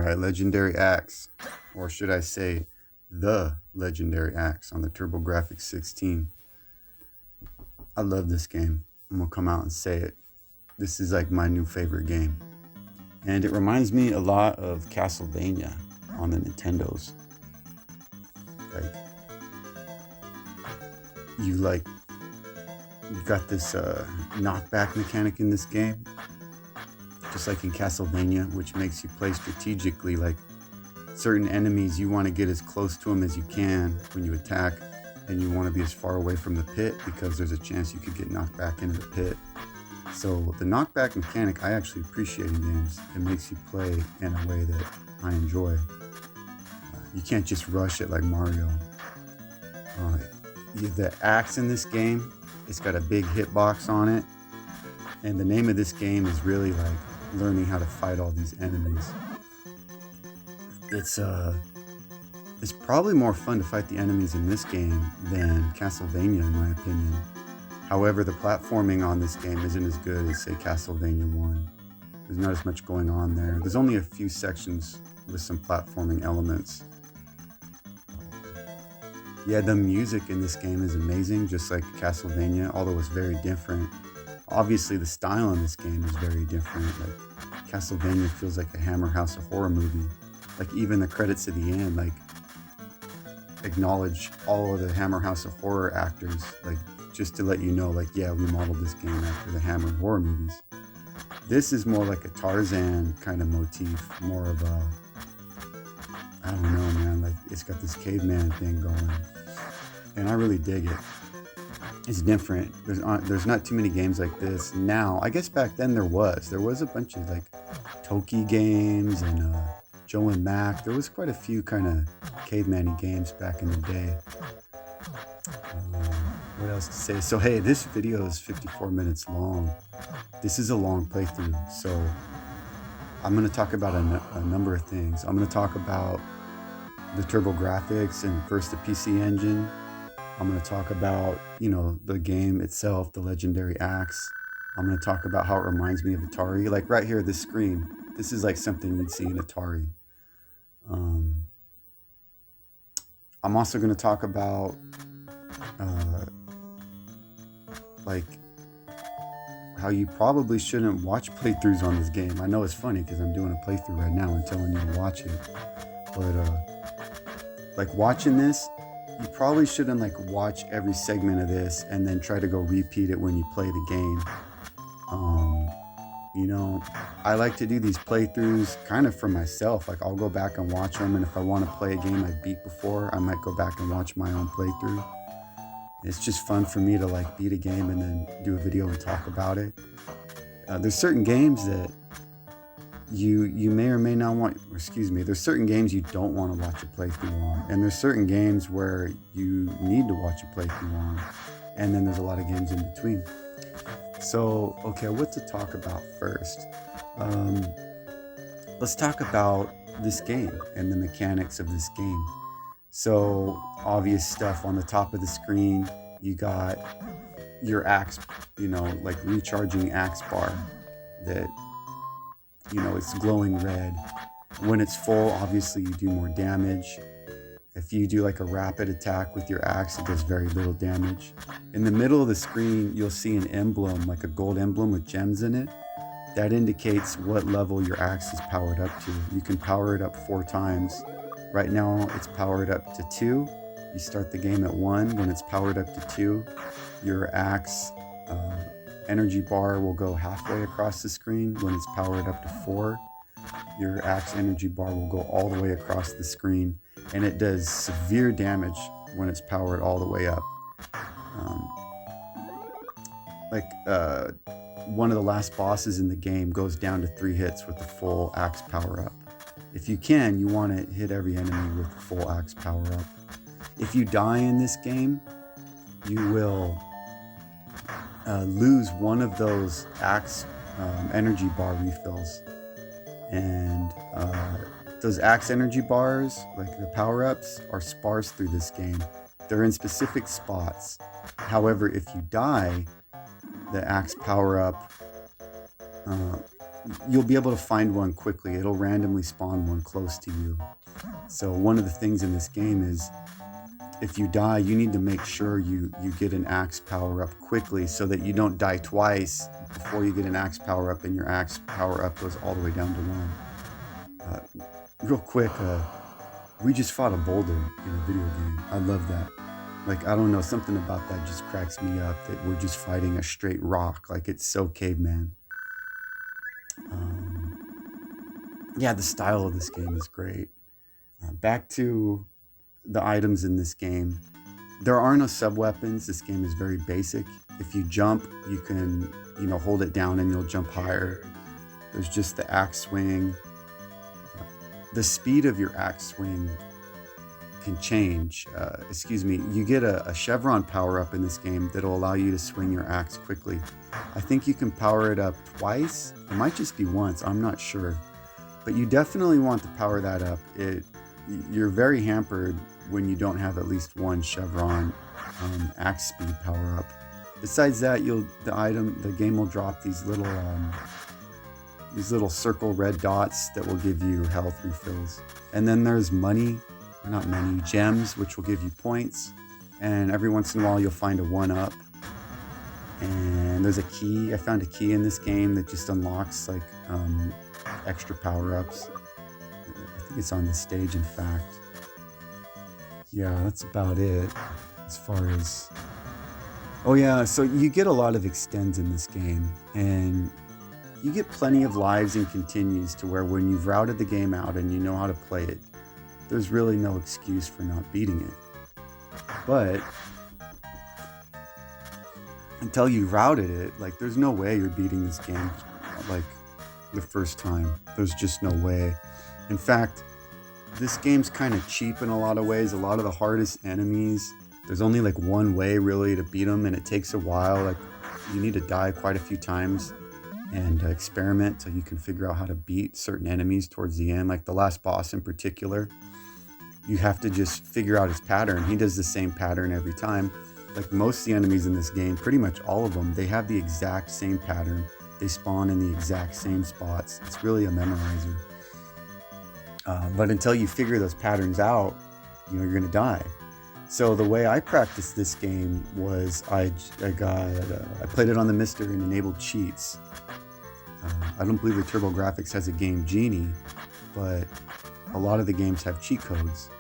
Alright, Legendary Axe, or should I say, the Legendary Axe on the TurboGrafx 16. I love this game. I'm gonna come out and say it. This is like my new favorite game. And it reminds me a lot of Castlevania on the Nintendos. Like, you got this knockback mechanic in this game, just like in Castlevania, which makes you play strategically. Like, certain enemies, you want to get as close to them as you can when you attack, and you want to be as far away from the pit because there's a chance you could get knocked back into the pit. So the knockback mechanic I actually appreciate in games. It makes you play in a way that I enjoy. You can't just rush it like Mario. The axe in this game, it's got a big hitbox on it, and the name of this game is really like learning how to fight all these enemies. It's probably more fun to fight the enemies in this game than Castlevania, in my opinion. However, the platforming on this game isn't as good as, say, Castlevania 1. There's not as much going on there. There's only a few sections with some platforming elements. Yeah, the music in this game is amazing, just like Castlevania, although it's very different. Obviously, the style in this game is very different. Like, Castlevania feels like a Hammer House of Horror movie. Like, even the credits at the end, like, acknowledge all of the Hammer House of Horror actors, like, just to let you know, like, yeah, we modeled this game after the Hammer horror movies. This is more like a Tarzan kind of motif, more of a, I don't know, man, like, it's got this caveman thing going, and I really dig it. It's different. There's not too many games like this now. I guess back then there was a bunch of like Toki games and Joe and Mac. There was quite a few kind of caveman-y games back in the day. What else to say? So hey, this video is 54 minutes long. This is a long playthrough, so I'm going to talk about a number of things. I'm going to talk about the TurboGrafx and first the PC Engine. I'm going to talk about, the game itself, the Legendary Axe. I'm going to talk about how it reminds me of Atari. Like right here, this screen. This is like something you'd see in Atari. I'm also going to talk about like how you probably shouldn't watch playthroughs on this game. I know it's funny because I'm doing a playthrough right now and telling you to watch it, but like watching this, you probably shouldn't like watch every segment of this and then try to go repeat it when you play the game. I like to do these playthroughs kind of for myself. Like, I'll go back and watch them, and if I want to play a game I beat before, I might go back and watch my own playthrough. It's just fun for me to like beat a game and then do a video and talk about it. There's certain games that you may or may not want, there's certain games you don't want to watch a playthrough on, and there's certain games where you need to watch a playthrough on, and then there's a lot of games in between. So, okay, what to talk about first? Let's talk about this game and the mechanics of this game. So, obvious stuff on the top of the screen, you got your axe, like recharging axe bar that, it's glowing red. When it's full, obviously you do more damage. If you do like a rapid attack with your axe, it does very little damage. In the middle of the screen, you'll see an emblem, like a gold emblem with gems in it. That indicates what level your axe is powered up to. You can power it up 4 times. Right now, it's powered up to 2. You start the game at 1. When it's powered up to 2, your axe energy bar will go halfway across the screen. When it's powered up to 4, your axe energy bar will go all the way across the screen. And it does severe damage when it's powered all the way up. One of the last bosses in the game goes down to 3 hits with the full axe power up. If you can, you want to hit every enemy with the full axe power up. If you die in this game, you will lose one of those axe energy bar refills. And those axe energy bars, like the power-ups, are sparse through this game. They're in specific spots. However, if you die, the axe power-up you'll be able to find one quickly. It'll randomly spawn one close to you. So one of the things in this game is if you die, you need to make sure you get an axe power up quickly so that you don't die twice before you get an axe power up and your axe power up goes all the way down to 1. Real quick, we just fought a boulder in a video game. I love that. Like, I don't know, something about that just cracks me up, that we're just fighting a straight rock. Like, it's so caveman. Yeah, the style of this game is great. Back to the items in this game. There are no sub-weapons. This game is very basic. If you jump, you can, hold it down and you'll jump higher. There's just the axe swing. The speed of your axe swing can change. You get a chevron power up in this game that'll allow you to swing your axe quickly. I think you can power it up twice. It might just be once, I'm not sure. But you definitely want to power that up. You're very hampered when you don't have at least one chevron axe speed power up. Besides that, the game will drop these little circle red dots that will give you health refills. And then there's gems, which will give you points. And every once in a while you'll find a 1-up. And there's a key. I found a key in this game that just unlocks like extra power-ups. I think it's on this stage, in fact. Yeah, that's about it as far as... Oh yeah, so you get a lot of extends in this game, and you get plenty of lives and continues to where when you've routed the game out and you know how to play it, there's really no excuse for not beating it. But until you routed it, like, there's no way you're beating this game like the first time. There's just no way. In fact, this game's kind of cheap in a lot of ways. A lot of the hardest enemies, there's only like one way really to beat them, and it takes a while. Like, you need to die quite a few times and experiment till you can figure out how to beat certain enemies towards the end. Like the last boss in particular, you have to just figure out his pattern. He does the same pattern every time. Like most of the enemies in this game, pretty much all of them, they have the exact same pattern. They spawn in the exact same spots. It's really a memorizer. But until you figure those patterns out, you're going to die. So the way I practiced this game was I played it on the Mister and enabled cheats. I don't believe the TurboGrafx has a game Genie, but a lot of the games have cheat codes.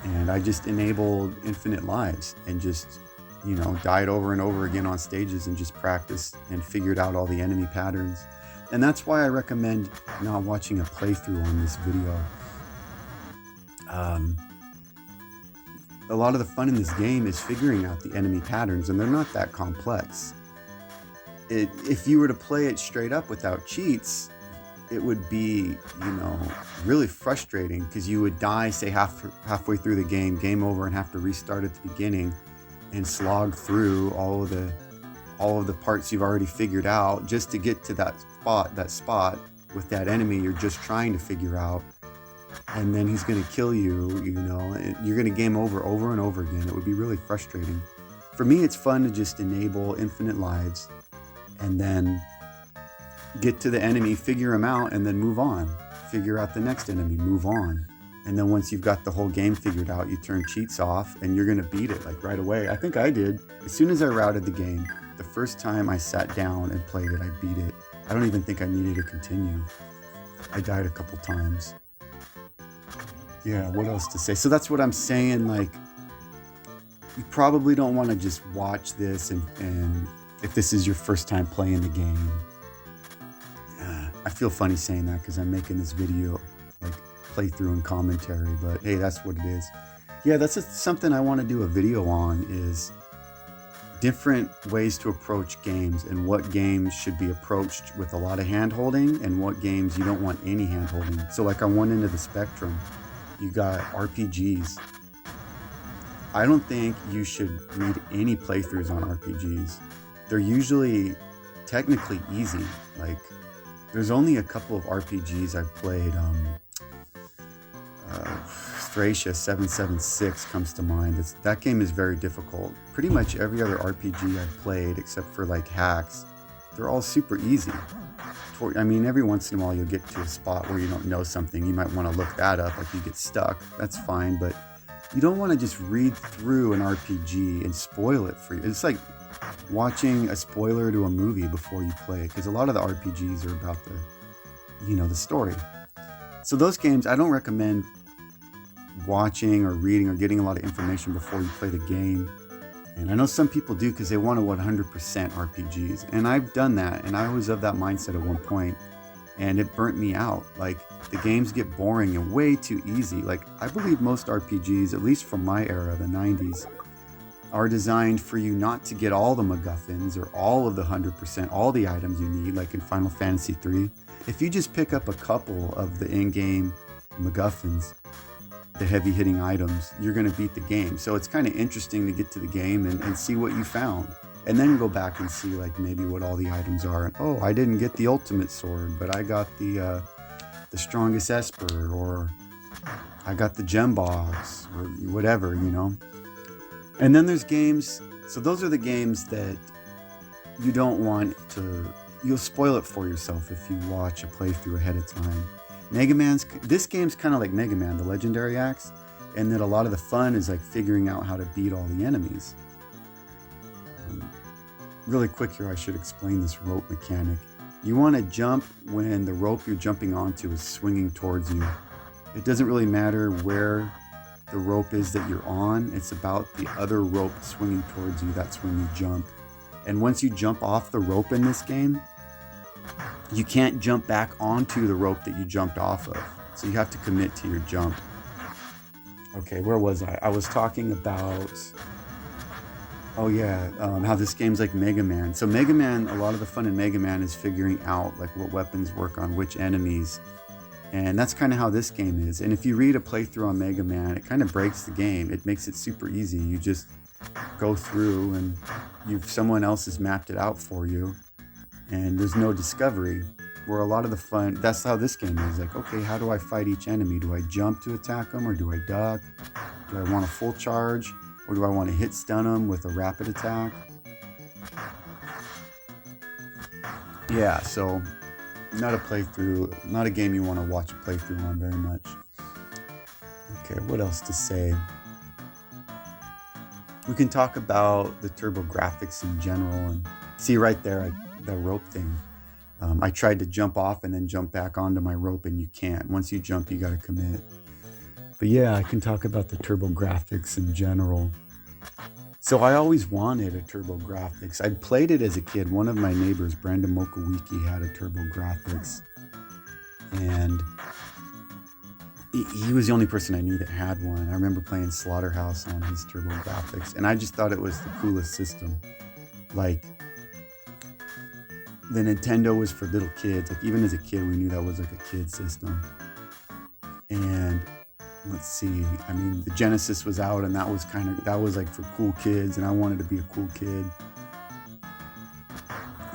And I just enabled infinite lives and just, died over and over again on stages and just practiced and figured out all the enemy patterns. And that's why I recommend not watching a playthrough on this video. A lot of the fun in this game is figuring out the enemy patterns, and they're not that complex. If you were to play it straight up without cheats, it would be, really frustrating, because you would die, say halfway through the game over, and have to restart at the beginning and slog through all of the parts you've already figured out just to get to that spot with that enemy you're just trying to figure out. And then he's going to kill you, you're going to game over and over again. It would be really frustrating. For me, it's fun to just enable infinite lives and then get to the enemy, figure him out, and then move on. Figure out the next enemy, move on. And then once you've got the whole game figured out, you turn cheats off and you're going to beat it like right away. I think I did. As soon as I routed the game, the first time I sat down and played it, I beat it. I don't even think I needed to continue. I died a couple times. Yeah, what else to say? So that's what I'm saying. Like, you probably don't want to just watch this and if this is your first time playing the game. I feel funny saying that because I'm making this video like playthrough and commentary, but hey, that's what it is. Yeah, that's something I want to do a video on, is different ways to approach games and what games should be approached with a lot of hand-holding and what games you don't want any hand-holding. So like on one end of the spectrum, you got RPGs. I don't think you should read any playthroughs on RPGs. They're usually technically easy. Like, there's only a couple of RPGs I've played. Thracia 776 comes to mind. That game is very difficult. Pretty much every other RPG I've played, except for like hacks, they're all super easy. I mean, every once in a while you'll get to a spot where you don't know something. You might want to look that up, like you get stuck. That's fine, but you don't want to just read through an RPG and spoil it for you. It's like watching a spoiler to a movie before you play it, because a lot of the RPGs are about the story. So those games, I don't recommend watching or reading or getting a lot of information before you play the game. And I know some people do because they want to 100% RPGs. And I've done that, and I was of that mindset at one point, and it burnt me out. Like, the games get boring and way too easy. Like, I believe most RPGs, at least from my era, the 90s, are designed for you not to get all the MacGuffins or all of the 100%, all the items you need, like in Final Fantasy III. If you just pick up a couple of the in-game MacGuffins, the heavy-hitting items, you're going to beat the game. So it's kind of interesting to get to the game and see what you found. And then go back and see like maybe what all the items are. And, oh, I didn't get the ultimate sword, but I got the strongest Esper, or I got the gem box, or whatever, And then there's games, so those are the games that you don't want to, you'll spoil it for yourself if you watch a playthrough ahead of time. This game's kind of like Mega Man, the Legendary Axe, and that a lot of the fun is like figuring out how to beat all the enemies. Really quick here, I should explain this rope mechanic. You want to jump when the rope you're jumping onto is swinging towards you. It doesn't really matter where the rope is that you're on. It's about the other rope swinging towards you. That's when you jump. And once you jump off the rope in this game, you can't jump back onto the rope that you jumped off of. So you have to commit to your jump. Okay, where was I? I was talking about, how this game's like Mega Man. So Mega Man, a lot of the fun in Mega Man is figuring out like what weapons work on which enemies. And that's kind of how this game is. And if you read a playthrough on Mega Man, it kind of breaks the game. It makes it super easy. You just go through and someone else has mapped it out for you. And there's no discovery, where a lot of the fun, that's how this game is. Like, okay, how do I fight each enemy? Do I jump to attack them, or do I duck? Do I want a full charge, or do I want to hit stun them with a rapid attack? Yeah, so not a game you want to watch a playthrough on very much. Okay, what else to say? We can talk about the TurboGrafx in general, and see right there, the rope thing. I tried to jump off and then jump back onto my rope, and you can't. Once you jump, you got to commit. But yeah, I can talk about the TurboGrafx in general. So I always wanted a TurboGrafx. I'd played it as a kid. One of my neighbors, Brandon Mokowiki, had a TurboGrafx. And he was the only person I knew that had one. I remember playing Slaughterhouse on his TurboGrafx, and I just thought it was the coolest system. Like, the Nintendo was for little kids. Like, even as a kid, we knew that was like a kid system. And let's see, I mean, the Genesis was out, and that was like for cool kids, and I wanted to be a cool kid.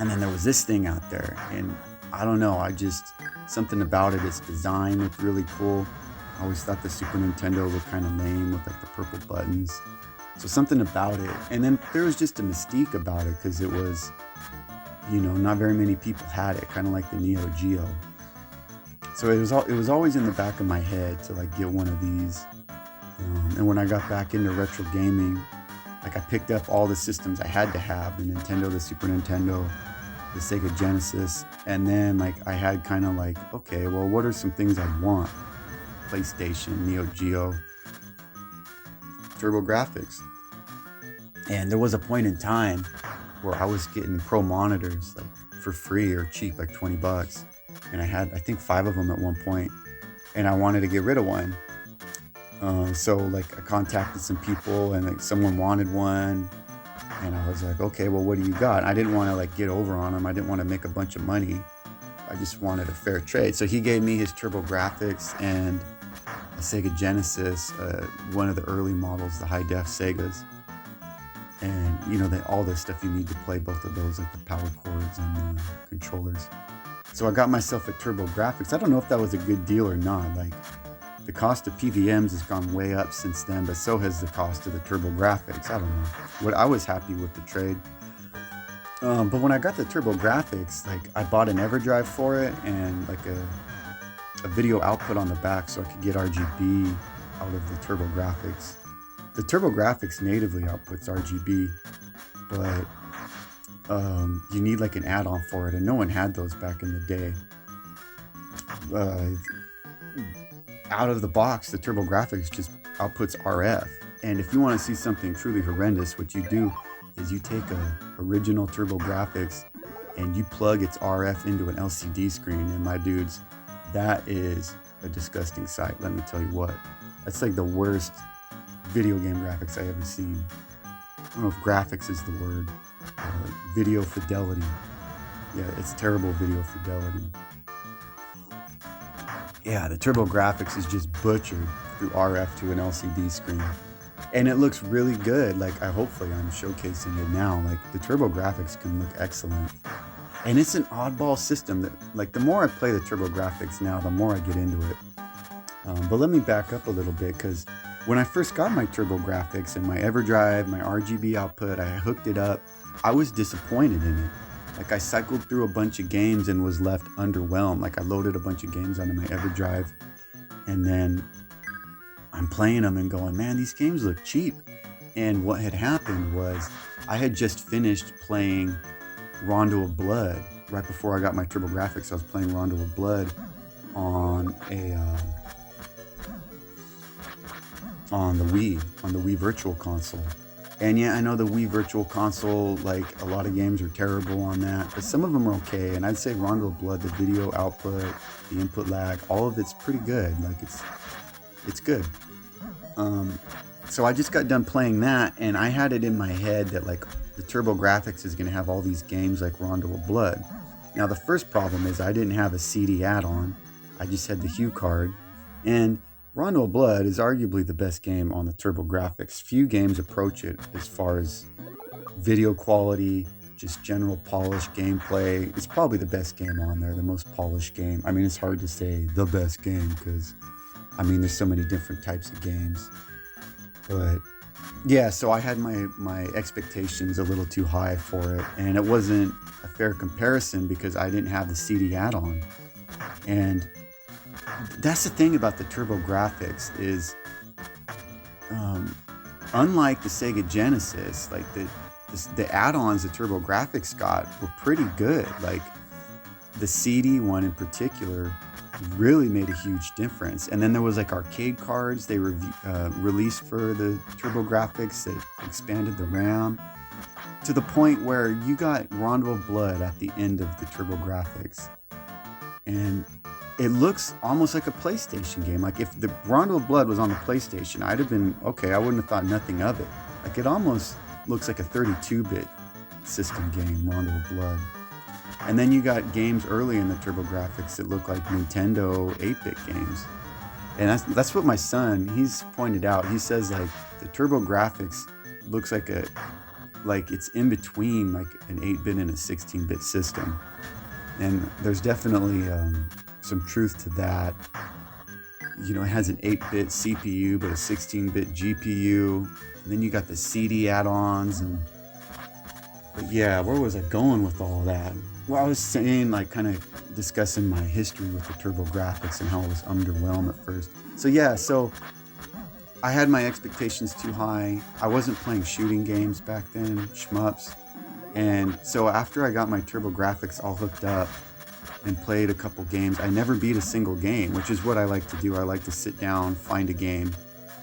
And then there was this thing out there, and I don't know, something about it, its design looked really cool. I always thought the Super Nintendo looked kind of lame with like the purple buttons. So something about it. And then there was just a mystique about it, because it was, not very many people had it, kind of like the Neo Geo. So it was always in the back of my head to like get one of these. And when I got back into retro gaming, like I picked up all the systems I had to have: the Nintendo, the Super Nintendo, the Sega Genesis, and then like I had kind of like, okay, well, what are some things I want? PlayStation, Neo Geo, TurboGrafx. And there was a point in time where I was getting pro monitors like for free or cheap, like $20. And I had, I think, 5 of them at one point, and I wanted to get rid of one. So like I contacted some people, and like someone wanted one, and I was like, okay, well, what do you got? I didn't want to like get over on him. I didn't want to make a bunch of money. I just wanted a fair trade. So he gave me his TurboGrafx and a Sega Genesis, one of the early models, the high-def Segas. And, all the stuff you need to play both of those, like the power cords and the controllers. So I got myself a TurboGrafx. I don't know if that was a good deal or not. Like, the cost of PVMs has gone way up since then, but so has the cost of the TurboGrafx. I don't know. I was happy with the trade. But when I got the TurboGrafx, like I bought an EverDrive for it and like a video output on the back so I could get RGB out of the TurboGrafx. The TurboGrafx natively outputs RGB, but you need like an add-on for it, and no one had those back in the day. Out of the box, the TurboGrafx just outputs RF. And if you want to see something truly horrendous, what you do is you take a original TurboGrafx and you plug its RF into an LCD screen. And my dudes, that is a disgusting sight. Let me tell you what. That's like the worst video game graphics I ever seen. I don't know if graphics is the word. Video fidelity. Yeah, it's terrible video fidelity. Yeah, the TurboGrafx is just butchered through RF to an LCD screen. And it looks really good. Like, hopefully I'm showcasing it now. Like, the TurboGrafx can look excellent. And it's an oddball system that, like, the more I play the TurboGrafx now, the more I get into it. But let me back up a little bit, because when I first got my TurboGrafx and my EverDrive, my RGB output, I hooked it up, I was disappointed in it. Like, I cycled through a bunch of games and was left underwhelmed. Like, I loaded a bunch of games onto my EverDrive, and then I'm playing them and going, man, these games look cheap. And what had happened was I had just finished playing Rondo of Blood. Right before I got my TurboGrafx, I was playing Rondo of Blood on the Wii Virtual Console. And yeah, I know the Wii Virtual Console, like, a lot of games are terrible on that, but some of them are okay. And I'd say Rondo of Blood, the video output, the input lag, all of it's pretty good. Like, it's good. So I just got done playing that, and I had it in my head that, like, the TurboGrafx is going to have all these games like Rondo of Blood. Now, the first problem is I didn't have a CD add-on. I just had the Hue card. And Rondo of Blood is arguably the best game on the TurboGrafx. Few games approach it as far as video quality, just general polished gameplay. It's probably the best game on there, the most polished game. I mean, it's hard to say the best game because, I mean, there's so many different types of games. But yeah, so I had my expectations a little too high for it, and it wasn't a fair comparison because I didn't have the CD add-on. And that's the thing about the TurboGrafx is, unlike the Sega Genesis, like the add-ons the TurboGrafx got were pretty good. Like the CD one in particular really made a huge difference. And then there was like arcade cards they released for the TurboGrafx that expanded the RAM to the point where you got Rondo of Blood at the end of the TurboGrafx. And it looks almost like a PlayStation game. Like if the Rondo of Blood was on the PlayStation, I'd have been, okay, I wouldn't have thought nothing of it. Like it almost looks like a 32-bit system game, Rondo of Blood. And then you got games early in the TurboGrafx that look like Nintendo 8-bit games. And that's what my son, he's pointed out. He says like the TurboGrafx looks like it's in between like an 8-bit and a 16-bit system. And there's definitely some truth to that. You know, it has an 8-bit CPU, but a 16-bit GPU. And then you got the CD add-ons. But yeah, where was I going with all that? Well, I was saying, like, kind of discussing my history with the TurboGrafx and how I was underwhelmed at first. So yeah, so I had my expectations too high. I wasn't playing shooting games back then, shmups. And so after I got my TurboGrafx all hooked up and played a couple games, I never beat a single game, which is what I like to do. I like to sit down, find a game,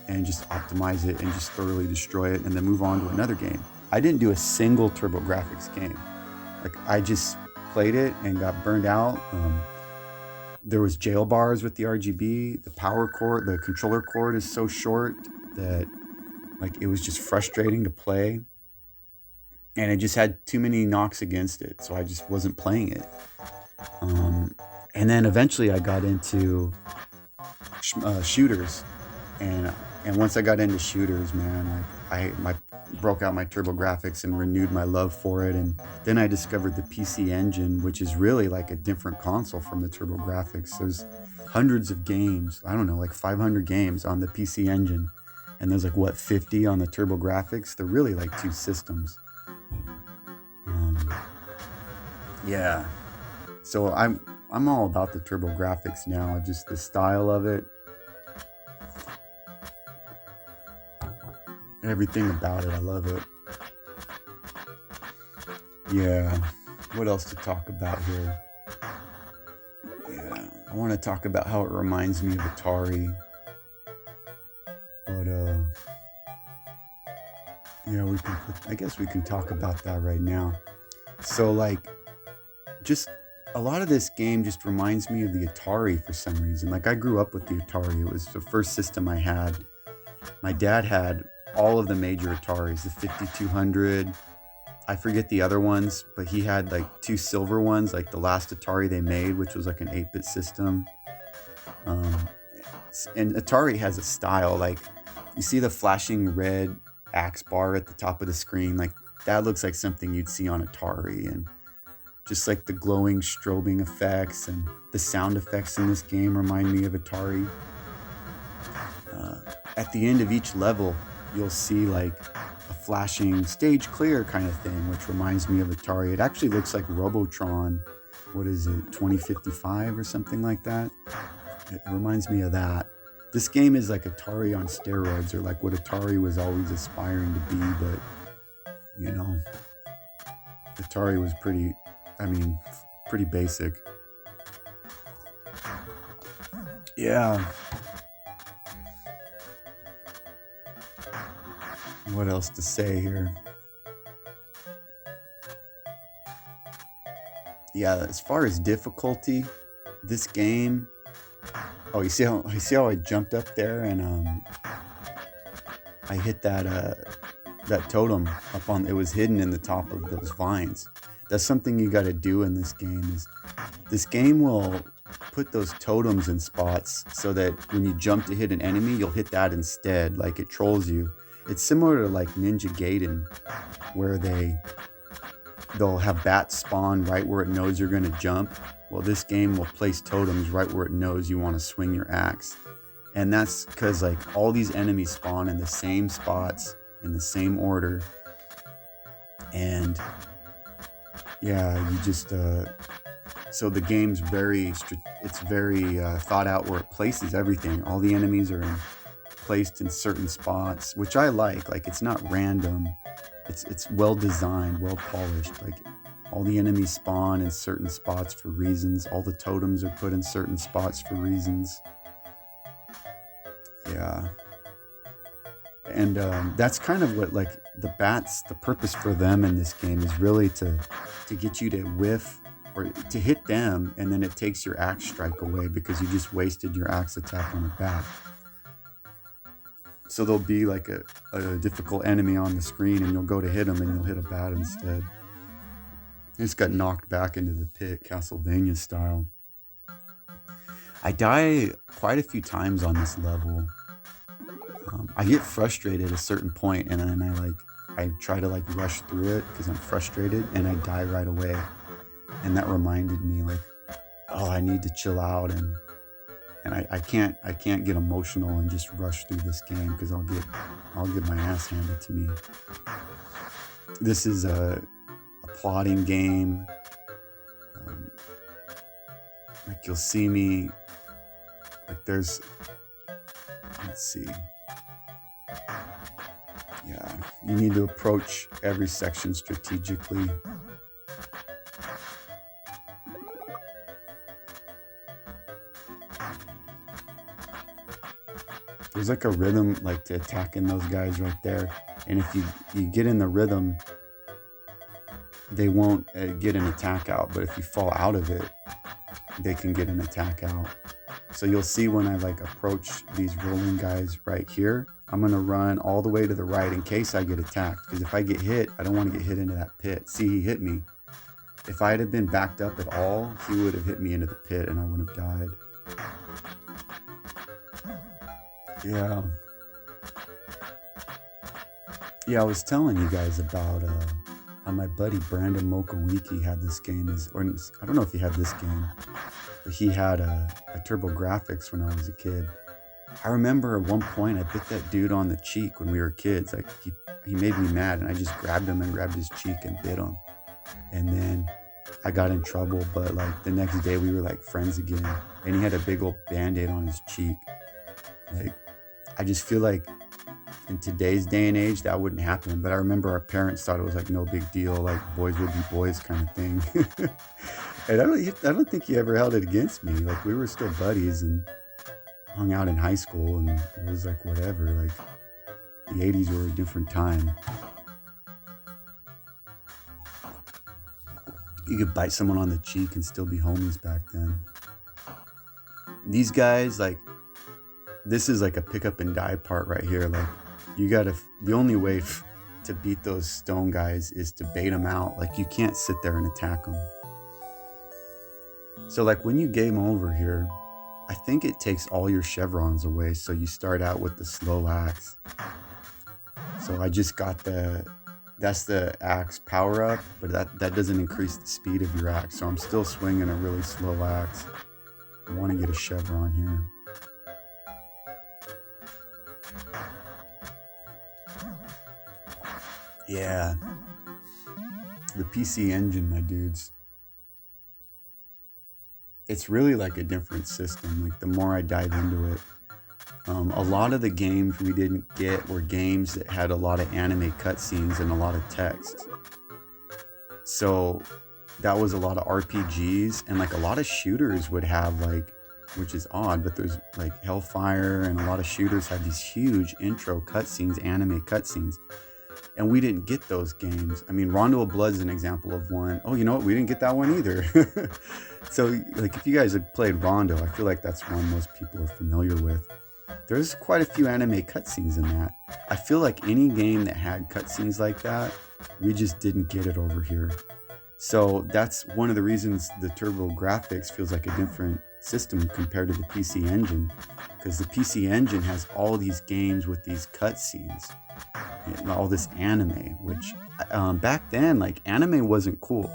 and just optimize it and just thoroughly destroy it and then move on to another game. I didn't do a single TurboGrafx game. Like, I just played it and got burned out. There was jail bars with the RGB. The power cord, the controller cord is so short that, like, it was just frustrating to play. And it just had too many knocks against it, so I just wasn't playing it. And then eventually I got into shooters, and once I got into shooters, man, like I broke out my TurboGrafx and renewed my love for it. And then I discovered the PC Engine, which is really like a different console from the TurboGrafx. There's hundreds of games, I don't know, like 500 games on the PC Engine, and there's like, what, 50 on the TurboGrafx? They're really like two systems. Yeah. So I'm all about the TurboGrafx now. Just the style of it, everything about it. I love it. Yeah. What else to talk about here? Yeah. I want to talk about how it reminds me of Atari. But yeah, I guess we can talk about that right now. So like just a lot of this game just reminds me of the Atari for some reason. Like I grew up with the Atari. It was the first system I had. My dad had all of the major Ataris, the 5200. I forget the other ones, but he had like two silver ones, like the last Atari they made, which was like an 8-bit system. Um, and Atari has a style, like you see the flashing red axe bar at the top of the screen, like that looks like something you'd see on Atari. And just like the glowing strobing effects and the sound effects in this game remind me of Atari. At the end of each level, you'll see like a flashing stage clear kind of thing, which reminds me of Atari. It actually looks like Robotron. What is it, 2055 or something like that? It reminds me of that. This game is like Atari on steroids, or like what Atari was always aspiring to be, but you know, Atari was pretty basic. Yeah. What else to say here? Yeah, as far as difficulty, this game. Oh, you see how I jumped up there and I hit that totem up on. It was hidden in the top of those vines. That's something you got to do in this game. Is this game will put those totems in spots so that when you jump to hit an enemy, you'll hit that instead. Like it trolls you. It's similar to like Ninja Gaiden, where they'll have bats spawn right where it knows you're going to jump. Well, this game will place totems right where it knows you want to swing your axe. And that's because like all these enemies spawn in the same spots, in the same order. And yeah, you just, so the game's it's very thought out where it places everything. All the enemies are placed in certain spots, which I like. Like it's not random. It's well designed, well polished. Like all the enemies spawn in certain spots for reasons. All the totems are put in certain spots for reasons. Yeah. And that's kind of what like the bats. The purpose for them in this game is really to get you to whiff or to hit them, and then it takes your axe strike away because you just wasted your axe attack on a bat. So there'll be like a difficult enemy on the screen, and you'll go to hit them, and you'll hit a bat instead. I just got knocked back into the pit, Castlevania style. I die quite a few times on this level. I get frustrated at a certain point, and then I try to like rush through it because I'm frustrated, and I die right away. And that reminded me like, oh, I need to chill out, and I can't get emotional and just rush through this game because I'll get my ass handed to me. This is a plotting game. Like you'll see me, like let's see. Yeah, you need to approach every section strategically. There's like a rhythm like to attacking those guys right there. And if you get in the rhythm, they won't get an attack out. But if you fall out of it, they can get an attack out. So you'll see when I like approach these rolling guys right here, I'm gonna run all the way to the right in case I get attacked. Because if I get hit, I don't want to get hit into that pit. See, he hit me. If I had been backed up at all, he would have hit me into the pit and I would have died. Yeah. Yeah, I was telling you guys about how my buddy Brandon Mokawiki had this game. I don't know if he had this game, but he had a TurboGrafx when I was a kid. I remember at one point I bit that dude on the cheek when we were kids. Like he made me mad, and I just grabbed him and grabbed his cheek and bit him. And then I got in trouble, but like the next day we were like friends again, and he had a big old band-aid on his cheek. Like, I just feel like in today's day and age that wouldn't happen, but I remember our parents thought it was like no big deal, like boys would be boys kind of thing. And I don't think he ever held it against me. Like, we were still buddies and hung out in high school, and it was like whatever. Like, the 80s were a different time. You could bite someone on the cheek and still be homies back then. These guys, like, this is like a pick up and die part right here. Like, the only way to beat those stone guys is to bait them out. Like, you can't sit there and attack them. So like when you game over here, I think it takes all your chevrons away. So you start out with the slow axe. So I just got that's the axe power up, but that doesn't increase the speed of your axe. So I'm still swinging a really slow axe. I want to get a chevron here. Yeah. The PC Engine, my dudes. It's really like a different system. Like, the more I dive into it, a lot of the games we didn't get were games that had a lot of anime cutscenes and a lot of text. So that was a lot of RPGs, and like a lot of shooters would have, like, which is odd, but there's like Hellfire and a lot of shooters had these huge intro cutscenes, anime cutscenes. And we didn't get those games. I mean, Rondo of Blood is an example of one. Oh, you know what? We didn't get that one either. So, like, if you guys have played Rondo, I feel like that's one most people are familiar with. There's quite a few anime cutscenes in that. I feel like any game that had cutscenes like that, we just didn't get it over here. So that's one of the reasons the TurboGrafx feels like a different system compared to the PC Engine, because the PC Engine has all these games with these cutscenes, all this anime, which back then, like, anime wasn't cool.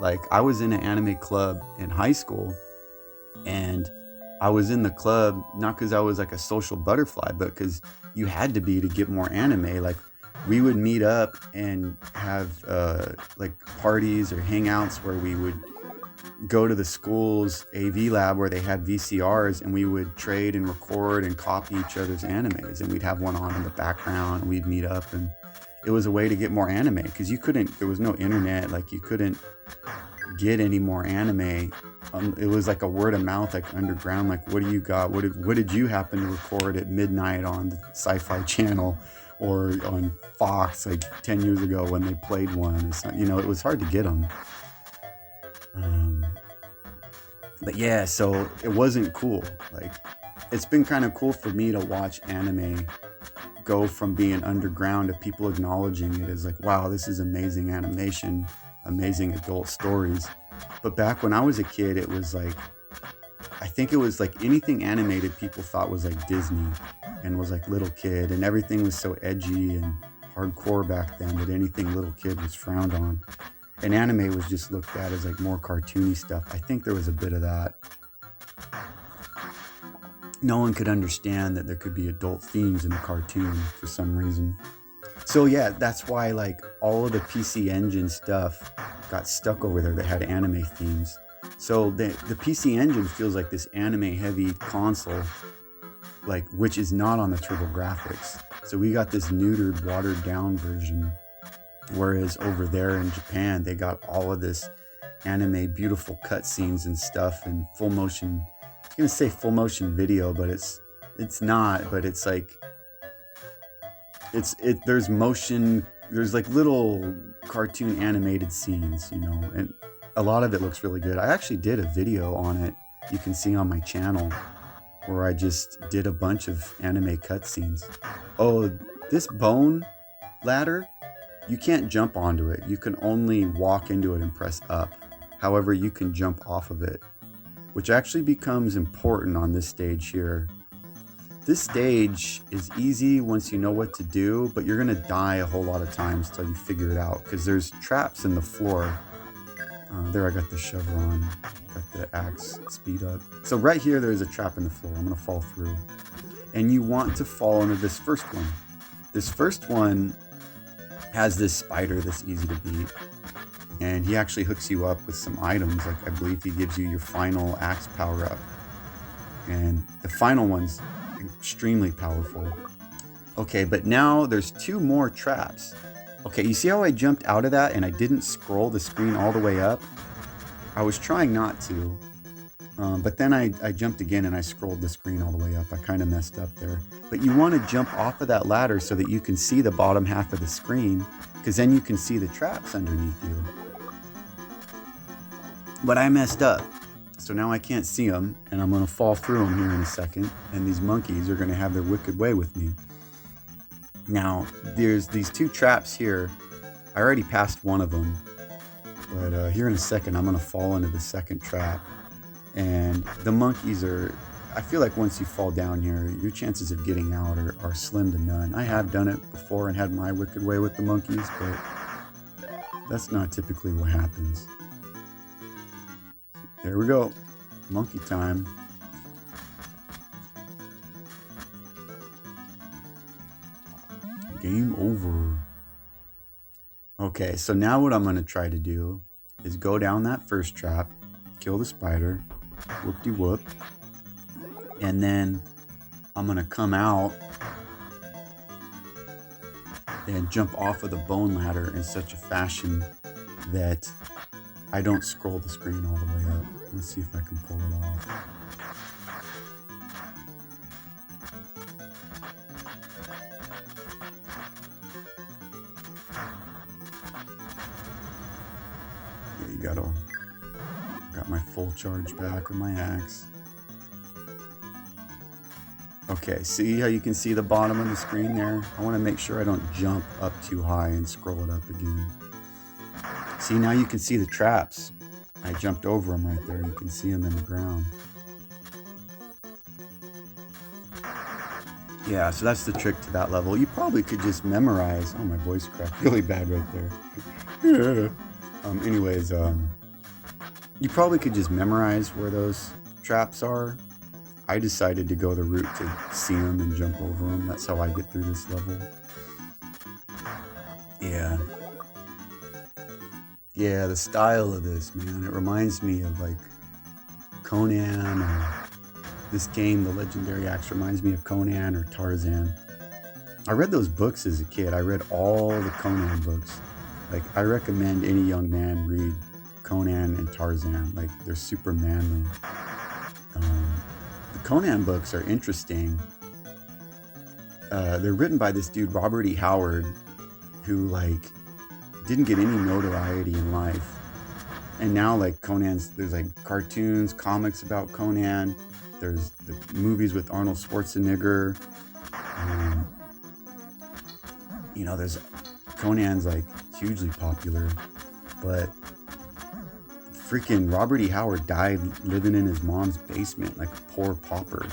Like, I was in an anime club in high school, and I was in the club not because I was like a social butterfly, but because you had to be to get more anime. Like, we would meet up and have like parties or hangouts where we would go to the school's AV lab where they had VCRs, and we would trade and record and copy each other's animes, and we'd have one on in the background, and we'd meet up, and it was a way to get more anime, because there was no internet, like, you couldn't get any more anime. It was like a word of mouth, like underground, like, what do you got? What did you happen to record at midnight on the Sci-Fi Channel or on Fox like 10 years ago when they played one? It was hard to get them. But yeah, so it wasn't cool. Like, it's been kind of cool for me to watch anime go from being underground to people acknowledging it as like, wow, this is amazing animation, amazing adult stories. But back when I was a kid, it was like, I think it was like anything animated people thought was like Disney and was like little kid, and everything was so edgy and hardcore back then that anything little kid was frowned on. And anime was just looked at as like more cartoony stuff. I think there was a bit of that. No one could understand that there could be adult themes in a cartoon for some reason. So yeah, that's why like all of the PC Engine stuff got stuck over there that had anime themes. So the PC Engine feels like this anime heavy console, like, which is not on the TurboGrafx. So we got this neutered, watered down version. Whereas over there in Japan, they got all of this anime, beautiful cutscenes and stuff, and full motion. I was gonna say full motion video, but it's not. But it's like there's motion. There's like little cartoon animated scenes, and a lot of it looks really good. I actually did a video on it. You can see on my channel where I just did a bunch of anime cutscenes. Oh, this bone ladder. You can't jump onto it. You can only walk into it and press up. However, you can jump off of it, which actually becomes important on this stage here. This stage is easy once you know what to do, but you're gonna die a whole lot of times till you figure it out, because there's traps in the floor. There, I got the chevron, got the axe speed up. So right here, there's a trap in the floor. I'm gonna fall through. And you want to fall into this first one. This first one has this spider that's easy to beat. And he actually hooks you up with some items. Like I believe he gives you your final axe power up. And the final one's extremely powerful. Okay, but now there's 2 more traps. Okay, you see how I jumped out of that and I didn't scroll the screen all the way up? I was trying not to, but then I jumped again and I scrolled the screen all the way up. I kind of messed up there. But you want to jump off of that ladder so that you can see the bottom half of the screen, because then you can see the traps underneath you. But I messed up. So now I can't see them, and I'm going to fall through them here in a second, and these monkeys are going to have their wicked way with me. Now, there's these 2 traps here. I already passed one of them, but here in a second, I'm going to fall into the second trap. And the monkeys are, I feel like once you fall down here, your chances of getting out are slim to none. I have done it before and had my wicked way with the monkeys, but that's not typically what happens. There we go. Monkey time. Game over. Okay, so now what I'm going to try to do is go down that first trap, kill the spider, whoop-de-whoop, and then I'm going to come out and jump off of the bone ladder in such a fashion that I don't scroll the screen all the way up. Let's see if I can pull it off. Yeah, you got my full charge back with my axe. Okay, see how you can see the bottom of the screen there? I want to make sure I don't jump up too high and scroll it up again. See, now you can see the traps. I jumped over them right there. You can see them in the ground. Yeah, so that's the trick to that level. You probably could just memorize. Oh, my voice cracked really bad right there. Anyways, you probably could just memorize where those traps are. I decided to go the route to see them and jump over them. That's how I get through this level. Yeah. Yeah, the style of this, man, it reminds me of like Conan, or this game, The Legendary Axe, reminds me of Conan or Tarzan. I read those books as a kid. I read all the Conan books. Like, I recommend any young man read Conan and Tarzan. Like, they're super manly. The Conan books are interesting. They're written by this dude, Robert E. Howard, who, like, didn't get any notoriety in life. And now, like, there's like cartoons, comics about Conan. There's the movies with Arnold Schwarzenegger. You know, Conan's like hugely popular, but freaking Robert E. Howard died living in his mom's basement like a poor pauper.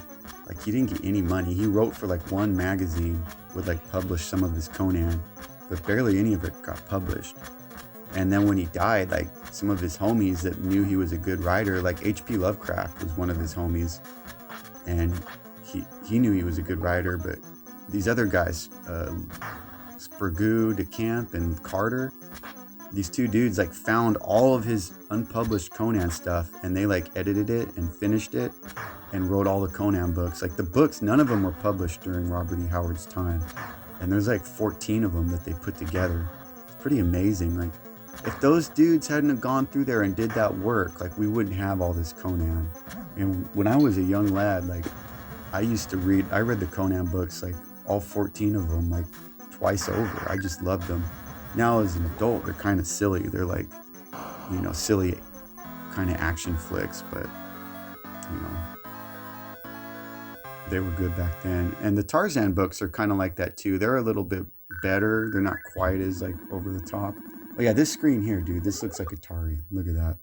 Like, he didn't get any money. He wrote for like one magazine, would like publish some of his Conan, but barely any of it got published. And then when he died, like, some of his homies that knew he was a good writer, like H.P. Lovecraft was one of his homies, and he knew he was a good writer, but these other guys, Sprague, DeCamp, and Carter, these 2 dudes like found all of his unpublished Conan stuff, and they like edited it and finished it and wrote all the Conan books. Like, the books, none of them were published during Robert E. Howard's time, and there's like 14 of them that they put together. It's pretty amazing. Like, if those dudes hadn't have gone through there and did that work, like, we wouldn't have all this Conan. And when I was a young lad, like, I read the Conan books, like all 14 of them, like twice over. I just loved them. Now as an adult, they're kind of silly. They're like, you know, silly kind of action flicks, but, you know, they were good back then. And the Tarzan books are kind of like that too. They're a little bit better. They're not quite as like over the top. Oh yeah, this screen here, dude, this looks like Atari. Look at that.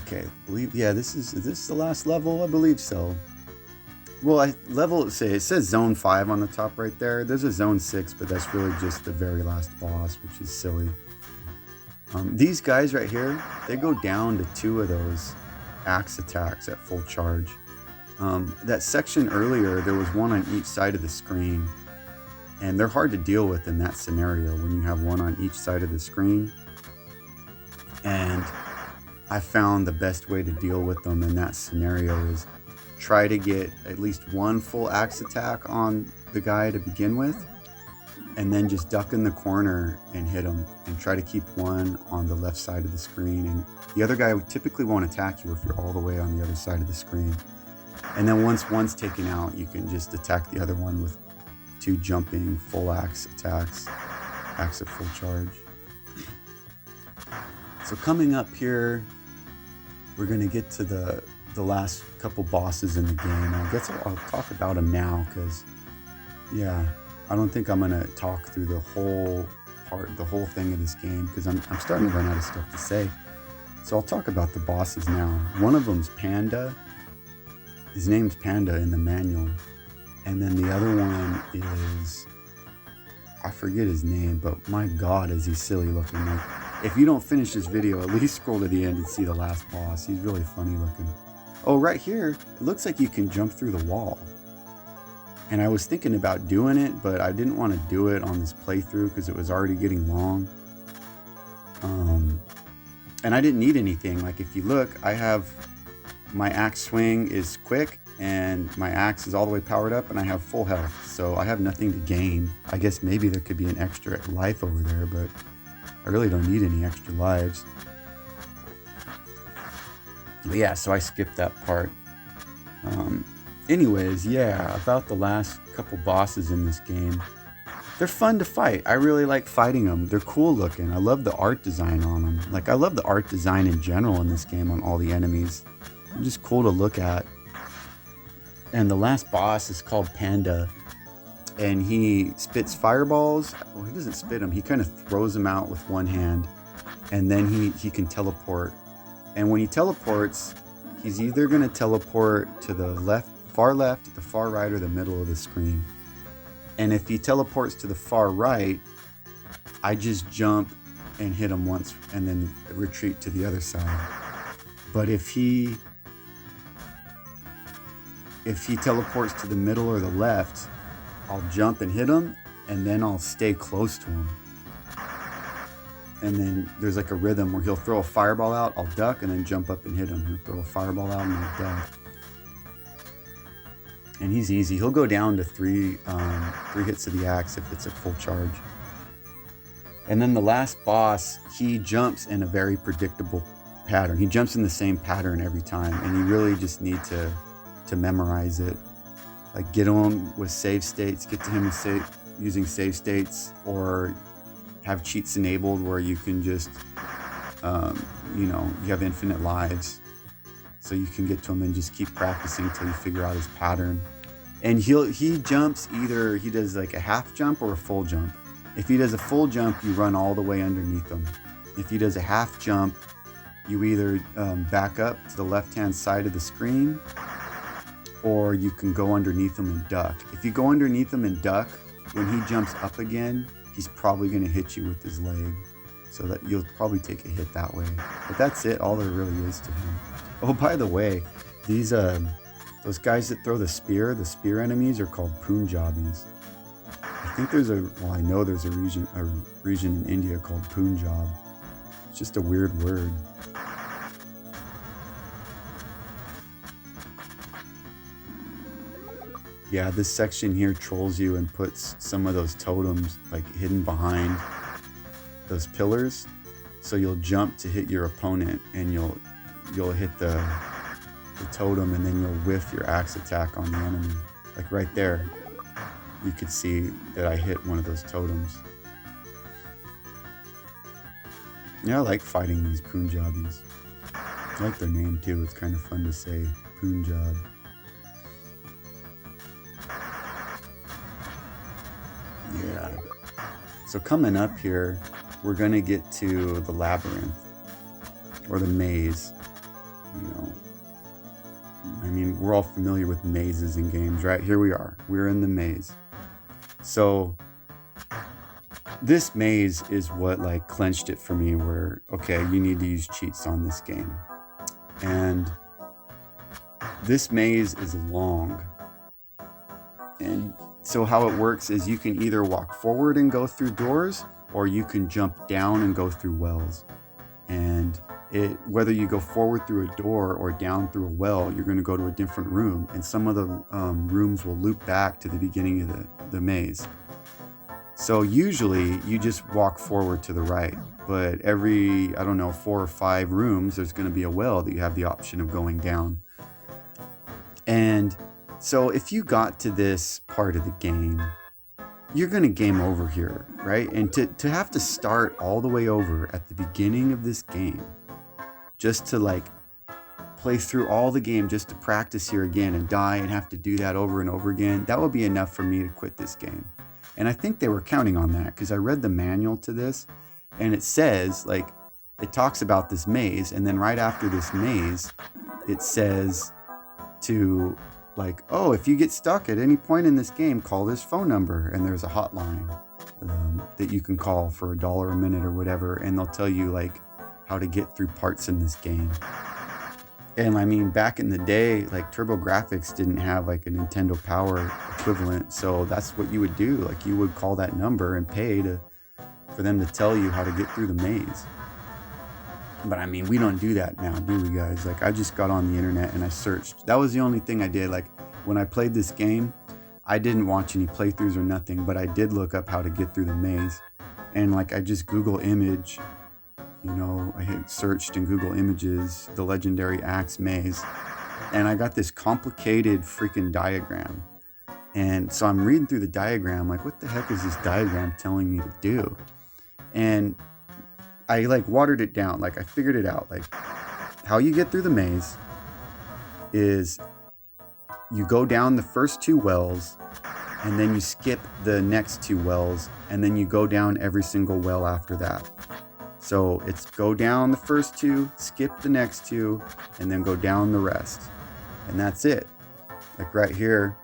Okay, is this the last level? I believe so. Well, it says zone 5 on the top right there. There's a zone 6, but that's really just the very last boss, which is silly. These guys right here, they go down to 2 of those axe attacks at full charge. That section earlier, there was one on each side of the screen. And they're hard to deal with in that scenario when you have one on each side of the screen. And I found the best way to deal with them in that scenario is try to get at least one full axe attack on the guy to begin with, and then just duck in the corner and hit him, and try to keep one on the left side of the screen. And the other guy typically won't attack you if you're all the way on the other side of the screen. And then once one's taken out, you can just attack the other one with 2 jumping full axe attacks, axe at full charge. So coming up here, we're gonna get to the last couple bosses in the game. I guess I'll talk about them now, because yeah, I don't think I'm gonna talk through the whole thing of this game, because I'm starting to run out of stuff to say. So I'll talk about the bosses now. One of them's Panda. His name's Panda in the manual. And then the other one is, I forget his name, but my God, is he silly looking. Like, if you don't finish this video, at least scroll to the end and see the last boss. He's really funny looking. Oh, right here, it looks like you can jump through the wall. And I was thinking about doing it, but I didn't want to do it on this playthrough because it was already getting long. And I didn't need anything. Like, if you look, I have my axe swing is quick, and my axe is all the way powered up, and I have full health. So I have nothing to gain. I guess maybe there could be an extra life over there, but I really don't need any extra lives. But yeah, so I skipped that part. Anyways, yeah, about the last couple bosses in this game. They're fun to fight. I really like fighting them. They're cool looking. I love the art design on them. Like, I love the art design in general in this game on all the enemies. They're just cool to look at. And the last boss is called Panda. And he spits fireballs. Well, he doesn't spit them. He kind of throws them out with one hand. And then he can teleport. And when he teleports, he's either going to teleport to the far left, the far right, or the middle of the screen. And if he teleports to the far right, I just jump and hit him once and then retreat to the other side. But if he teleports to the middle or the left, I'll jump and hit him, and then I'll stay close to him. And then there's like a rhythm where he'll throw a fireball out, I'll duck, and then jump up and hit him. He'll throw a fireball out and I'll duck. And he's easy. He'll go down to three hits of the axe if it's at full charge. And then the last boss, he jumps in a very predictable pattern. He jumps in the same pattern every time, and you really just need to memorize it. Like, get him with save states, get to him with using save states, or have cheats enabled where you can just, you have infinite lives. So you can get to him and just keep practicing until you figure out his pattern. And he jumps, either he does like a half jump or a full jump. If he does a full jump, you run all the way underneath him. If he does a half jump, you either back up to the left-hand side of the screen, or you can go underneath him and duck. If you go underneath him and duck, when he jumps up again, he's probably going to hit you with his leg. So that you'll probably take a hit that way. But that's it, all there really is to him. Oh, by the way, those guys that throw the spear enemies are called Punjabis. I think I know there's a region in India called Punjab. It's just a weird word. Yeah, this section here trolls you and puts some of those totems like hidden behind those pillars. So you'll jump to hit your opponent, and you'll hit the totem, and then you'll whiff your axe attack on the enemy. Like right there, you could see that I hit one of those totems. Yeah, I like fighting these Punjabis. I like their name too. It's kind of fun to say, Punjab. Yeah. So coming up here, we're going to get to the labyrinth, or the maze. I mean, we're all familiar with mazes in games, right? Here we are. We're in the maze. So this maze is what like clenched it for me, where, okay, you need to use cheats on this game. And this maze is long. And so how it works is you can either walk forward and go through doors, or you can jump down and go through wells. And whether you go forward through a door or down through a well, you're going to go to a different room, and some of the rooms will loop back to the beginning of the maze. So usually you just walk forward to the right, but every, I don't know, 4 or 5 rooms, there's going to be a well that you have the option of going down. And so if you got to this part of the game, you're going to game over here, right? And to have to start all the way over at the beginning of this game, just to like play through all the game, just to practice here again and die and have to do that over and over again, that would be enough for me to quit this game. And I think they were counting on that, because I read the manual to this, and it says, like, it talks about this maze, and then right after this maze, it says to, like, oh, if you get stuck at any point in this game, call this phone number, and there's a hotline that you can call for $1 a minute or whatever, and they'll tell you like how to get through parts in this game. And I mean, back in the day, like TurboGrafx didn't have like a Nintendo Power equivalent, so that's what you would do. Like, you would call that number and pay for them to tell you how to get through the maze. But I mean, we don't do that now, do we, guys? Like, I just got on the internet and I searched. That was the only thing I did. Like, when I played this game, I didn't watch any playthroughs or nothing, but I did look up how to get through the maze. And like, I just Google image, I had searched in Google Images, the legendary Axe maze, and I got this complicated freaking diagram. And so I'm reading through the diagram, like, what the heck is this diagram telling me to do? And I like watered it down. Like, I figured it out. Like, how you get through the maze is you go down the first 2 wells, and then you skip the next 2 wells, and then you go down every single well after that. So it's go down the first 2, skip the next 2, and then go down the rest. And that's it. Like right here,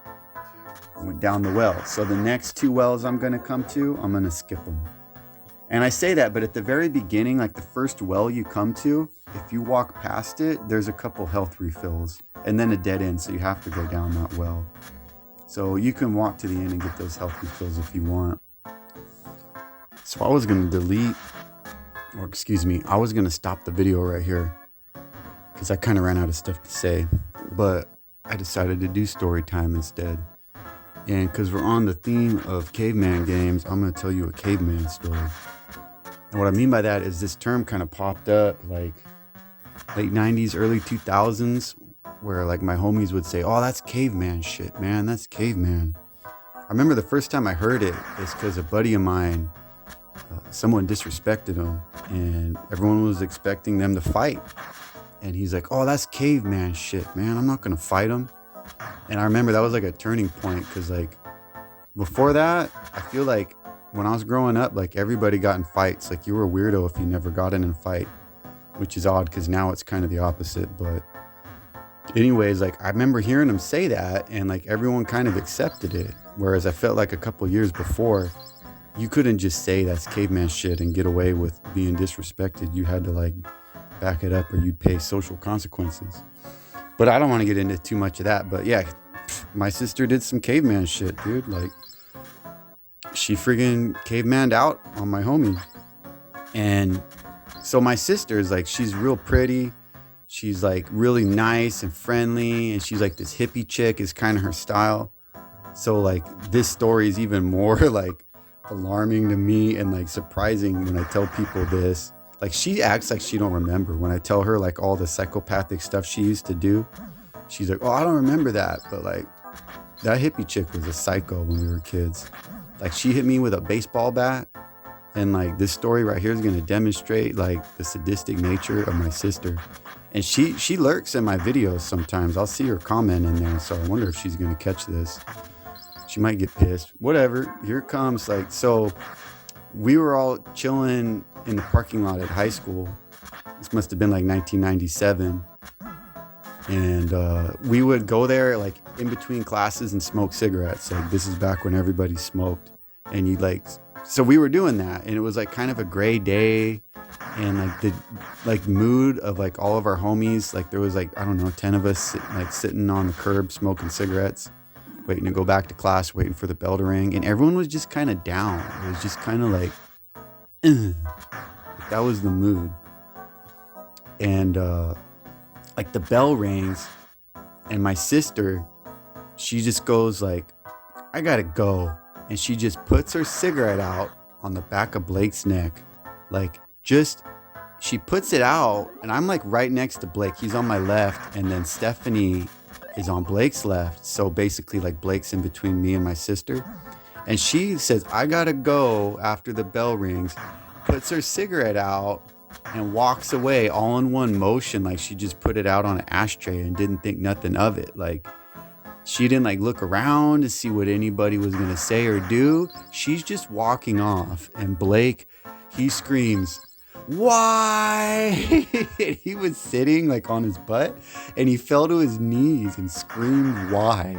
I went down the well. So the next 2 wells I'm going to come to, I'm going to skip them. And I say that, but at the very beginning, like the first well you come to, if you walk past it, there's a couple health refills and then a dead end. So you have to go down that well. So you can walk to the end and get those health refills if you want. So I was going to I was going to stop the video right here because I kind of ran out of stuff to say, but I decided to do story time instead. And because we're on the theme of caveman games, I'm going to tell you a caveman story. And what I mean by that is this term kind of popped up like late 90s, early 2000s, where like my homies would say, oh, that's caveman shit, man. That's caveman. I remember the first time I heard it is because a buddy of mine, someone disrespected him and everyone was expecting them to fight. And he's like, oh, that's caveman shit, man. I'm not going to fight him. And I remember that was like a turning point because like before that, I feel like when I was growing up, like everybody got in fights. Like you were a weirdo if you never got in a fight, which is odd because now it's kind of the opposite. But anyways, like I remember hearing him say that and like everyone kind of accepted it. Whereas I felt like a couple years before, you couldn't just say that's caveman shit and get away with being disrespected. You had to like back it up or you'd pay social consequences. But I don't want to get into too much of that. But yeah, my sister did some caveman shit, dude. Like she friggin' cavemaned out on my homie. And so my sister is like, she's real pretty. She's like really nice and friendly. And she's like this hippie chick is kind of her style. So like this story is even more like alarming to me and like surprising when I tell people this. Like she acts like she don't remember when I tell her like all the psychopathic stuff she used to do. She's like, oh, I don't remember that. But like that hippie chick was a psycho when we were kids. Like she hit me with a baseball bat. And like this story right here is going to demonstrate like the sadistic nature of my sister. And she lurks in my videos sometimes. I'll see her comment in there. So I wonder if she's going to catch this. She might get pissed. Whatever. Here it comes. Like, so we were all chilling in the parking lot at high school. This must have been like 1997. And we would go there like in between classes and smoke cigarettes. Like this is back when everybody smoked. And you like, so we were doing that. And it was like kind of a gray day. And like the like mood of like all of our homies, like there was like, I don't know, 10 of us sitting on the curb smoking cigarettes. waiting to go back to class, waiting for the bell to ring, and everyone was just kind of down. It was just kind of like, ugh. That was the mood. And like the bell rings, and my sister, she just goes like, I gotta go. And she just puts her cigarette out on the back of Blake's neck. Like, just, she puts it out, and I'm like right next to Blake. He's on my left, and then Stephanie is on Blake's left. So basically, like, Blake's in between me and my sister. And she says, I gotta go after the bell rings, puts her cigarette out, and walks away all in one motion. Like, she just put it out on an ashtray and didn't think nothing of it. Like, she didn't like look around to see what anybody was gonna say or do. She's just walking off, and Blake, he screams, why? He was sitting like on his butt, and he fell to his knees and screamed why,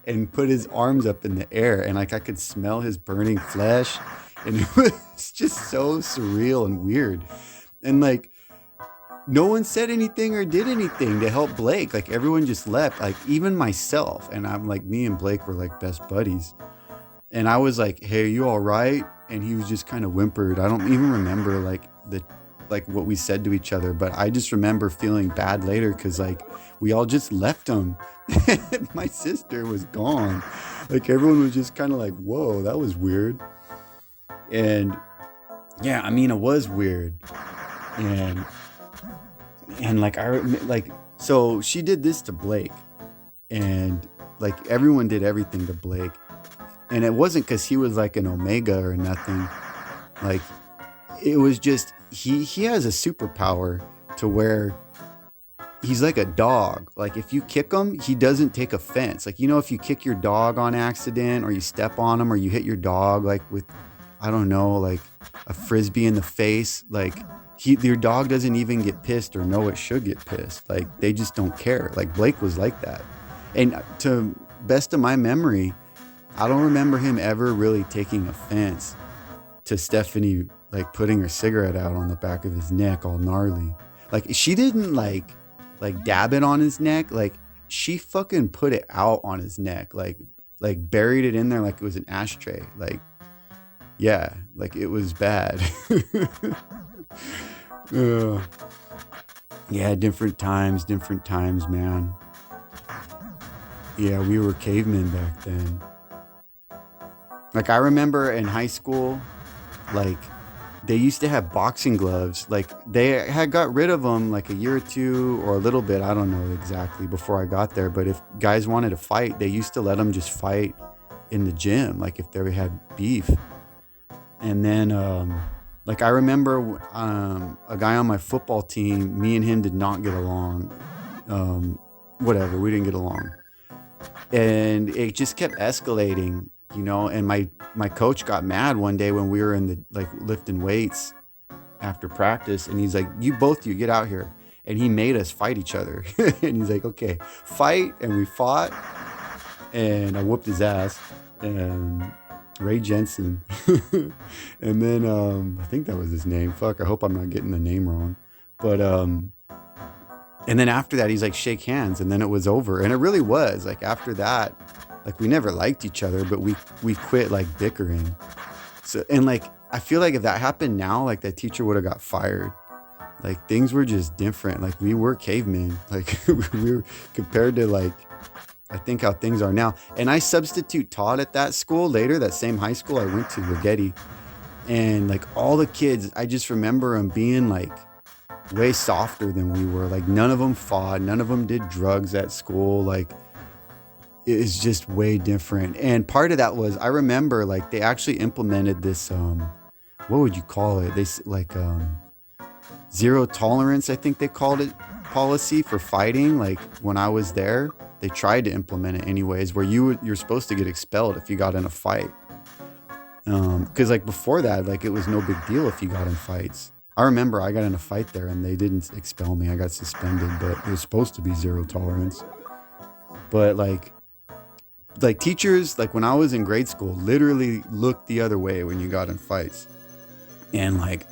and put his arms up in the air, and like I could smell his burning flesh, and it was just so surreal and weird. And like, no one said anything or did anything to help Blake. Like, everyone just left, like even myself. And I'm like, me and Blake were like best buddies. And I was like, hey, are you all right? And he was just kind of whimpered. I don't even remember like what we said to each other, but I just remember feeling bad later because like we all just left him. My sister was gone. Like, everyone was just kind of like, whoa, that was weird. And yeah, I mean, it was weird. And like, so she did this to Blake, and like everyone did everything to Blake. And it wasn't because he was like an omega or nothing. Like, it was just, he has a superpower to where he's like a dog. Like, if you kick him, he doesn't take offense. Like, you know, if you kick your dog on accident, or you step on him, or you hit your dog like with, I don't know, like a frisbee in the face, like your dog doesn't even get pissed or know it should get pissed. Like, they just don't care. Like, Blake was like that. And to best of my memory, I don't remember him ever really taking offense to Stephanie, like putting her cigarette out on the back of his neck all gnarly. Like, she didn't like dab it on his neck. Like, she fucking put it out on his neck. Like buried it in there like it was an ashtray. Like, yeah, like it was bad. Yeah, different times, man. Yeah, we were cavemen back then. Like, I remember in high school, like, they used to have boxing gloves. Like, they had got rid of them like a year or two or a little bit, I don't know exactly, before I got there. But if guys wanted to fight, they used to let them just fight in the gym, like if they had beef. And then, like, I remember a guy on my football team, me and him did not get along. Whatever, we didn't get along. And it just kept escalating, you know. And my coach got mad one day when we were in the, like, lifting weights after practice. And he's like, you get out here. And he made us fight each other. And he's like, okay, fight. And we fought. And I whooped his ass. And Ray Jensen. And then I think that was his name. Fuck, I hope I'm not getting the name wrong. But and then after that, he's like, shake hands, and then it was over. And it really was. Like, after that, like, we never liked each other, but we quit like bickering. So, and like, I feel like if that happened now, like, that teacher would have got fired. Like, things were just different. Like, we were cavemen. Like, we were, compared to, like, I think how things are now. And I substitute taught at that school later, that same high school I went to, Riggel. And like, all the kids, I just remember them being like way softer than we were. Like, none of them fought, none of them did drugs at school. Like, it is just way different. And part of that was, I remember, like, they actually implemented this, what would you call it? They like, zero tolerance, I think they called it, policy for fighting. Like, when I was there, they tried to implement it anyways, where you're supposed to get expelled if you got in a fight. Because like, before that, like, it was no big deal if you got in fights. I remember I got in a fight there and they didn't expel me. I got suspended, but it was supposed to be zero tolerance. But like teachers, like, when I was in grade school, literally looked the other way when you got in fights. And like,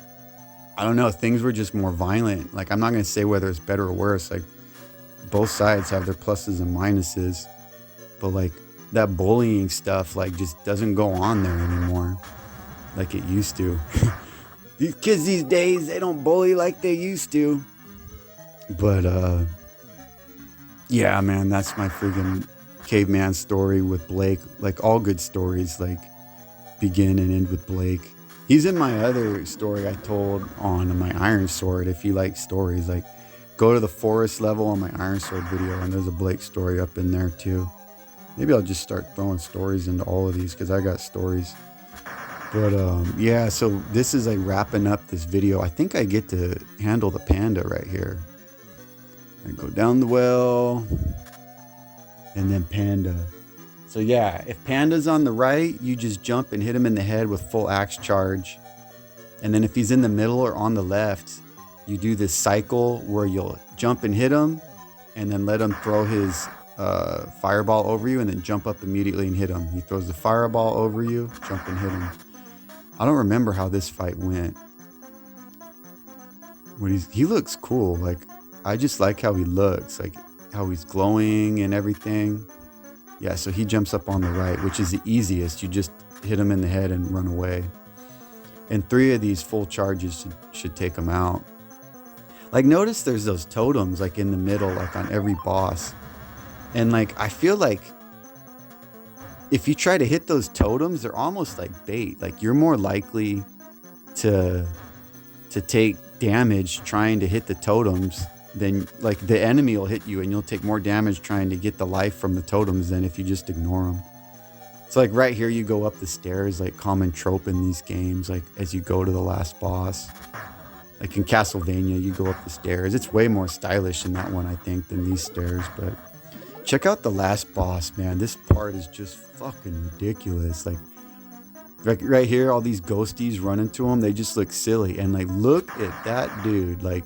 I don't know, things were just more violent. Like, I'm not going to say whether it's better or worse. Like, both sides have their pluses and minuses, but like, that bullying stuff like just doesn't go on there anymore like it used to. These kids these days, they don't bully like they used to. But yeah, man, that's my freaking caveman story with Blake. Like all good stories like begin and end with Blake. He's in my other story I told on my Iron Sword. If you like stories, like go to the forest level on my Iron Sword video, and there's a Blake story up in there too. Maybe I'll just start throwing stories into all of these because I got stories. But yeah, so this is like wrapping up this video. I think I get to handle the panda right here. I go down the well and then panda. So yeah, if panda's on the right, you just jump and hit him in the head with full axe charge. And then if he's in the middle or on the left, you do this cycle where you'll jump and hit him and then let him throw his fireball over you and then jump up immediately and hit him. He throws the fireball over you, jump and hit him. I don't remember how this fight went. He looks cool. Like, I just like how he looks, like how he's glowing and everything. Yeah, so he jumps up on the right, which is the easiest. You just hit him in the head and run away. And 3 of these full charges should take him out. Like, notice there's those totems like in the middle, like on every boss. And like, I feel like if you try to hit those totems, they're almost like bait. Like, you're more likely to take damage trying to hit the totems than, like, the enemy will hit you and you'll take more damage trying to get the life from the totems than if you just ignore them. So like right here, you go up the stairs, like common trope in these games, like as you go to the last boss. Like in Castlevania, you go up the stairs. It's way more stylish in that one, I think, than these stairs. But check out the last boss, man. This part is just fucking ridiculous. Like right here, all these ghosties run into him. They just look silly. And like, look at that dude. Like,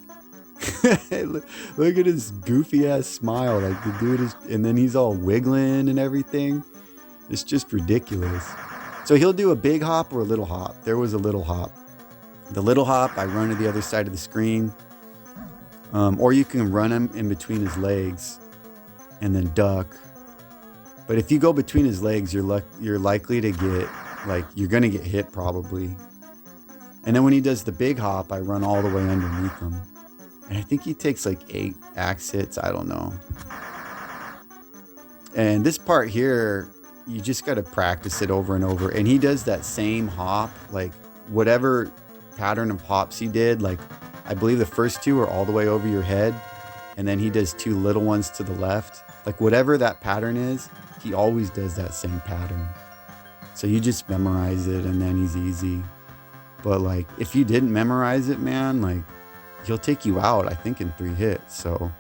look at his goofy ass smile. Like the dude is, and then he's all wiggling and everything. It's just ridiculous. So he'll do a big hop or a little hop. There was a little hop. The little hop, I run to the other side of the screen. Or you can run him in between his legs and then duck. But if you go between his legs, you're likely to get, like, you're going to get hit probably. And then when he does the big hop, I run all the way underneath him. And I think he takes like 8 axe hits. I don't know. And this part here, you just got to practice it over and over. And he does that same hop, like whatever pattern of hops he did. Like, I believe the first 2 are all the way over your head. And then he does 2 little ones to the left. Like whatever that pattern is, he always does that same pattern. So you just memorize it and then he's easy. But like, if you didn't memorize it, man, like he'll take you out, I think, in 3 hits. So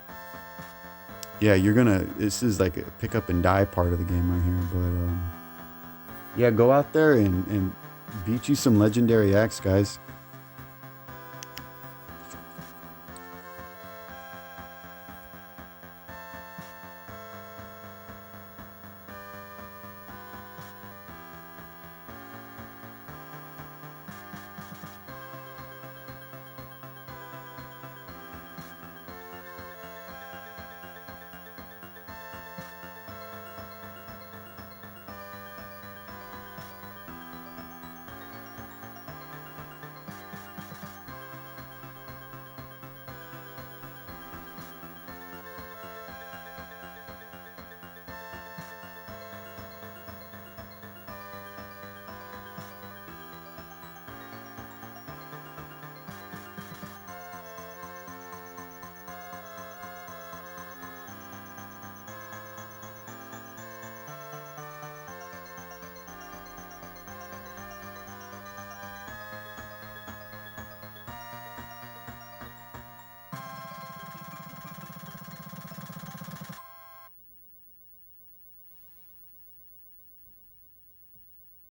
yeah, this is like a pick up and die part of the game right here. But yeah, go out there and beat you some legendary X, guys.